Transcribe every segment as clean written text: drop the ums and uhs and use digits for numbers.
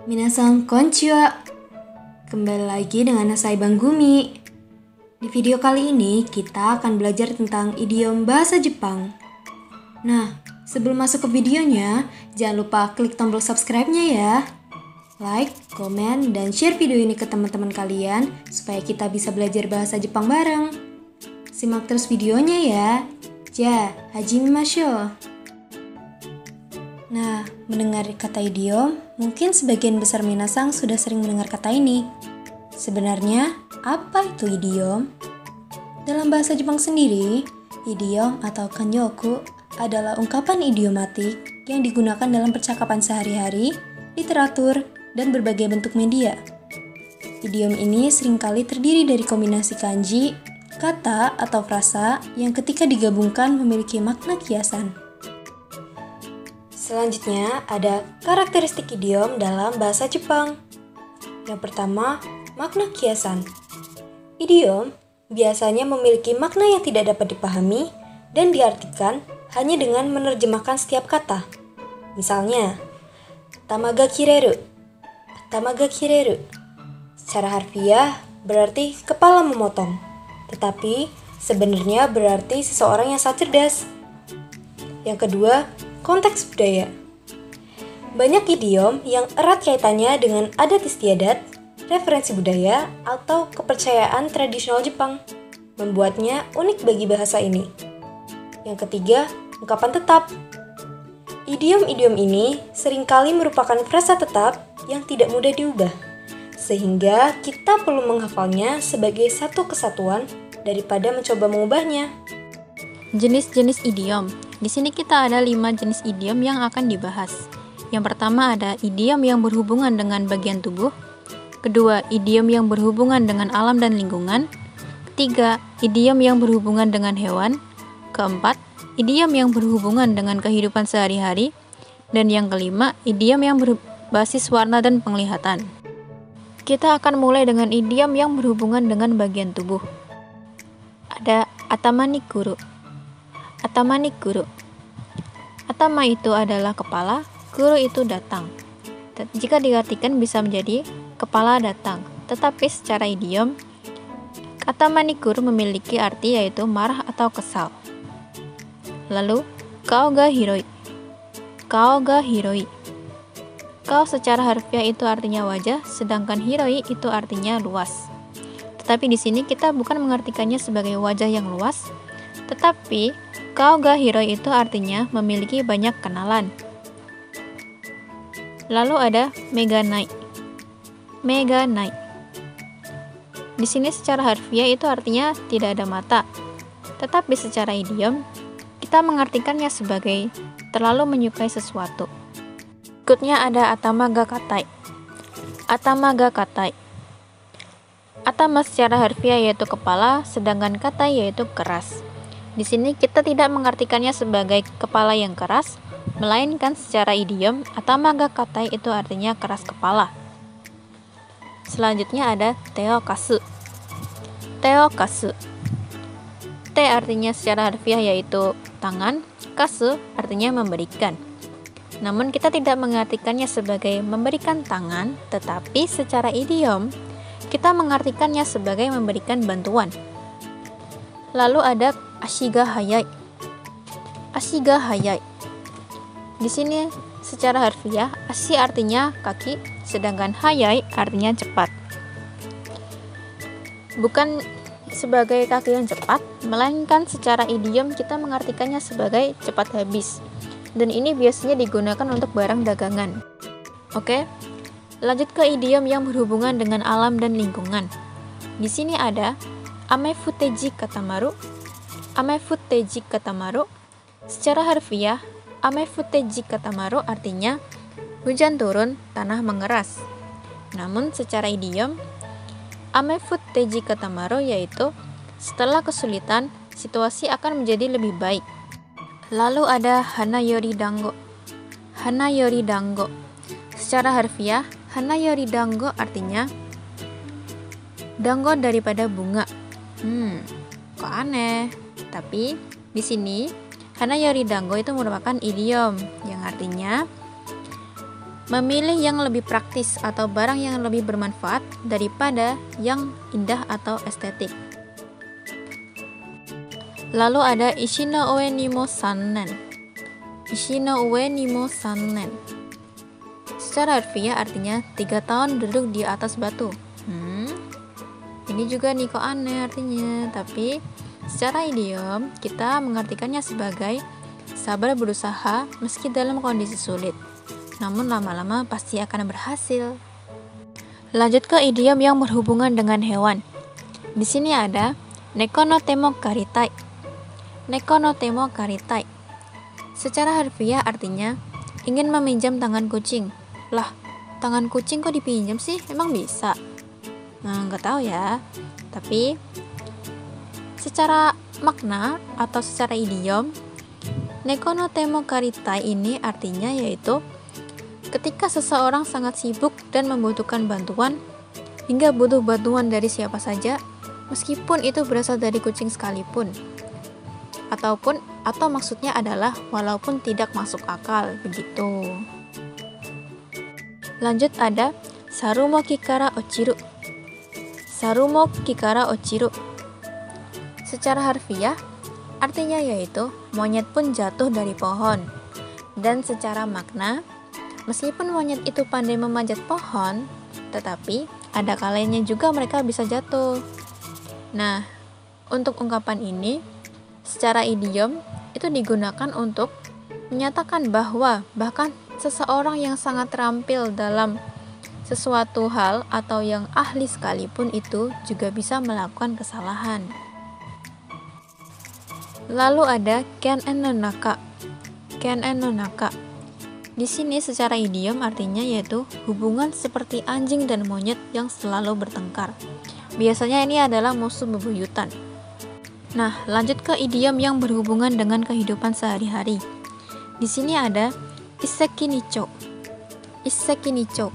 Minasan konnichiwa. Kembali lagi dengan saya Bang Gumi. Di video kali ini kita akan belajar tentang idiom bahasa Jepang. Nah, sebelum masuk ke videonya, jangan lupa klik tombol subscribe-nya ya. Like, komen, dan share video ini ke teman-teman kalian supaya kita bisa belajar bahasa Jepang bareng. Simak terus videonya ya. Ja, hajimimashou. Nah, mendengar kata idiom, mungkin sebagian besar minasang sudah sering mendengar kata ini. Sebenarnya, apa itu idiom? Dalam bahasa Jepang sendiri, idiom atau kanyoku adalah ungkapan idiomatik yang digunakan dalam percakapan sehari-hari, literatur, dan berbagai bentuk media. Idiom ini seringkali terdiri dari kombinasi kanji, kata atau frasa yang ketika digabungkan memiliki makna kiasan. Selanjutnya ada karakteristik idiom dalam bahasa Jepang. Yang pertama, makna kiasan. Idiom biasanya memiliki makna yang tidak dapat dipahami dan diartikan hanya dengan menerjemahkan setiap kata. Misalnya, tamaga kireru. Tamaga kireru. Secara harfiah berarti kepala memotong, tetapi sebenarnya berarti seseorang yang sangat cerdas. Yang kedua, konteks budaya. Banyak idiom yang erat kaitannya dengan adat istiadat, referensi budaya, atau kepercayaan tradisional Jepang, membuatnya unik bagi bahasa ini. Yang ketiga, ungkapan tetap. Idiom-idiom ini seringkali merupakan frasa tetap yang tidak mudah diubah, sehingga kita perlu menghafalnya sebagai satu kesatuan daripada mencoba mengubahnya. Jenis-jenis idiom. Di sini kita ada 5 jenis idiom yang akan dibahas. Yang pertama ada idiom yang berhubungan dengan bagian tubuh. Kedua, idiom yang berhubungan dengan alam dan lingkungan. Ketiga, idiom yang berhubungan dengan hewan. Keempat, idiom yang berhubungan dengan kehidupan sehari-hari. Dan yang kelima, idiom yang berbasis warna dan penglihatan. Kita akan mulai dengan idiom yang berhubungan dengan bagian tubuh. Ada atama ni kuru. Atama ni kuru. Atama itu adalah kepala, kuru itu datang. Jika diartikan bisa menjadi kepala datang, tetapi secara idiom, atama ni kuru memiliki arti yaitu marah atau kesal. Lalu, kao ga hiroi. Kao ga hiroi. Kao secara harfiah itu artinya wajah, sedangkan hiroi itu artinya luas. Tetapi di sini kita bukan mengartikannya sebagai wajah yang luas, tetapi kao ga hiroi itu artinya memiliki banyak kenalan. Lalu ada meganai. Meganai. Di sini secara harfiah itu artinya tidak ada mata. Tetapi secara idiom kita mengartikannya sebagai terlalu menyukai sesuatu. Berikutnya ada atama ga katai. Atama ga katai. Atama secara harfiah yaitu kepala, sedangkan katai yaitu keras. Di sini kita tidak mengartikannya sebagai kepala yang keras, melainkan secara idiom atama ga katai itu artinya keras kepala. Selanjutnya ada teokasu. Teokasu. Te artinya secara harfiah yaitu tangan, kasu artinya memberikan. Namun kita tidak mengartikannya sebagai memberikan tangan, tetapi secara idiom kita mengartikannya sebagai memberikan bantuan. Lalu ada ashiga hayai. Ashiga hayai. Di sini secara harfiah ashi artinya kaki, sedangkan hayai artinya cepat. Bukan sebagai kaki yang cepat, melainkan secara idiom kita mengartikannya sebagai cepat habis. Dan ini biasanya digunakan untuk barang dagangan. Oke. Lanjut ke idiom yang berhubungan dengan alam dan lingkungan. Di sini ada ame futeji katamaru. Ame futeji katamaru. Secara harfiah, ame futeji katamaru artinya hujan turun, tanah mengeras. Namun secara idiom, ame futeji katamaru yaitu setelah kesulitan, situasi akan menjadi lebih baik. Lalu ada hana yori dango. Hana yori dango. Secara harfiah, hana yori dango artinya dango daripada bunga. Kok aneh? Tapi di sini hana yori dango itu merupakan idiom yang artinya memilih yang lebih praktis atau barang yang lebih bermanfaat daripada yang indah atau estetik. Lalu ada ishi no ue ni mo sannen. Ishi no ue ni mo sannen. Secara harfiah artinya 3 tahun duduk di atas batu. Ini juga nih kok aneh artinya, tapi secara idiom kita mengartikannya sebagai sabar berusaha meski dalam kondisi sulit, namun lama-lama pasti akan berhasil. Lanjut ke idiom yang berhubungan dengan hewan. Di sini ada neko no temo karitai. Neko no temo karitai. Secara harfiah artinya ingin meminjam tangan kucing. Lah, tangan kucing kok dipinjam sih? Emang bisa? Nah, nggak tahu ya. Tapi secara makna atau secara idiom, neko no temo karitai ini artinya yaitu ketika seseorang sangat sibuk dan membutuhkan bantuan hingga butuh bantuan dari siapa saja, meskipun itu berasal dari kucing sekalipun. Atau maksudnya adalah walaupun tidak masuk akal, begitu. Lanjut ada sarumo kikara ochiru. Sarumo kikara ochiru. Secara harfiah artinya yaitu monyet pun jatuh dari pohon. Dan secara makna, meskipun monyet itu pandai memanjat pohon, tetapi ada kalanya juga mereka bisa jatuh. Nah, untuk ungkapan ini secara idiom itu digunakan untuk menyatakan bahwa bahkan seseorang yang sangat terampil dalam sesuatu hal atau yang ahli sekalipun itu juga bisa melakukan kesalahan. Lalu ada ken-en no naka. Ken-en no naka. Di sini secara idiom artinya yaitu hubungan seperti anjing dan monyet yang selalu bertengkar. Biasanya ini adalah musuh bebuyutan. Nah, lanjut ke idiom yang berhubungan dengan kehidupan sehari-hari. Di sini ada isseki nicho. Isseki nicho.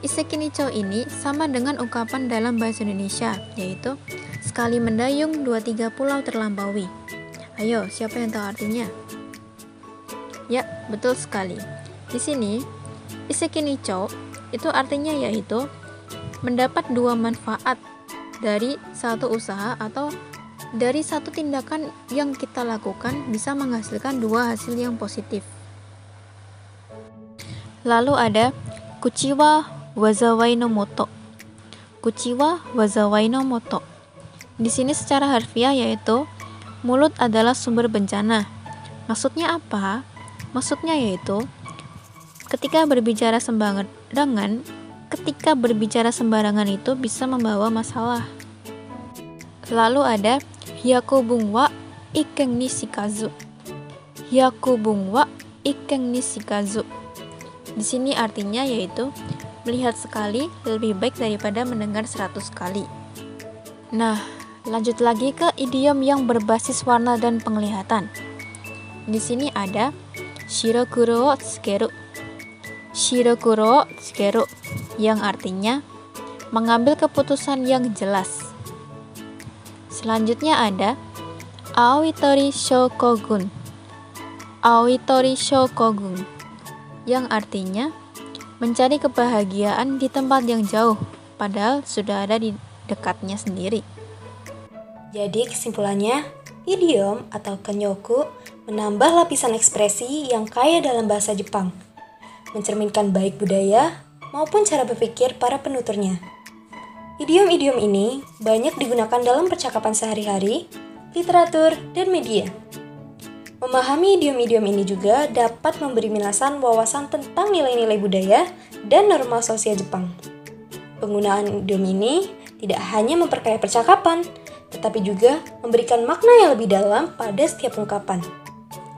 Isseki nicho ini sama dengan ungkapan dalam bahasa Indonesia, yaitu sekali mendayung 2-3 pulau terlampaui. Ayo, siapa yang tahu artinya? Ya, betul sekali. Di sini, isseki nicho itu artinya yaitu mendapat 2 manfaat dari satu usaha atau dari satu tindakan yang kita lakukan bisa menghasilkan 2 hasil yang positif. Lalu ada kuchiwa wazawai no moto. Kuchiwa wazawai no moto. Di sini secara harfiah yaitu mulut adalah sumber bencana. Maksudnya apa? Maksudnya yaitu ketika berbicara sembarangan itu bisa membawa masalah. Lalu ada hyakubun wa iken ni shikazu. Hyakubun wa iken ni shikazu. Di sini artinya yaitu melihat sekali lebih baik daripada mendengar 100 kali. Nah, lanjut lagi ke idiom yang berbasis warna dan penglihatan. Di sini ada shirokuro wo tsukeru. Shirokuro wo tsukeru yang artinya mengambil keputusan yang jelas. Selanjutnya ada aoi tori shokogun. Aoi tori shokogun yang artinya mencari kebahagiaan di tempat yang jauh padahal sudah ada di dekatnya sendiri. Jadi kesimpulannya, idiom atau kenyoku menambah lapisan ekspresi yang kaya dalam bahasa Jepang, mencerminkan baik budaya maupun cara berpikir para penuturnya. Idiom-idiom ini banyak digunakan dalam percakapan sehari-hari, literatur, dan media. Memahami idiom-idiom ini juga dapat memberi minasan wawasan tentang nilai-nilai budaya dan norma sosial Jepang. Penggunaan idiom ini tidak hanya memperkaya percakapan, tetapi juga memberikan makna yang lebih dalam pada setiap ungkapan.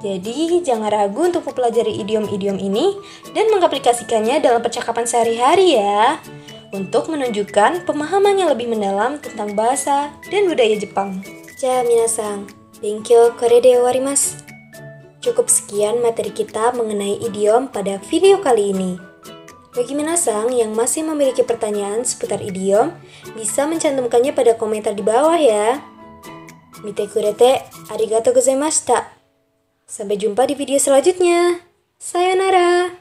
Jadi, jangan ragu untuk mempelajari idiom-idiom ini dan mengaplikasikannya dalam percakapan sehari-hari ya, untuk menunjukkan pemahaman yang lebih mendalam tentang bahasa dan budaya Jepang. Ja, minasan, benkyou kore de owarimasu. Cukup sekian materi kita mengenai idiom pada video kali ini. Bagi minasan yang masih memiliki pertanyaan seputar idiom, bisa mencantumkannya pada komentar di bawah ya. Mite kurete arigatou gozaimashita. Sampai jumpa di video selanjutnya. Sayonara.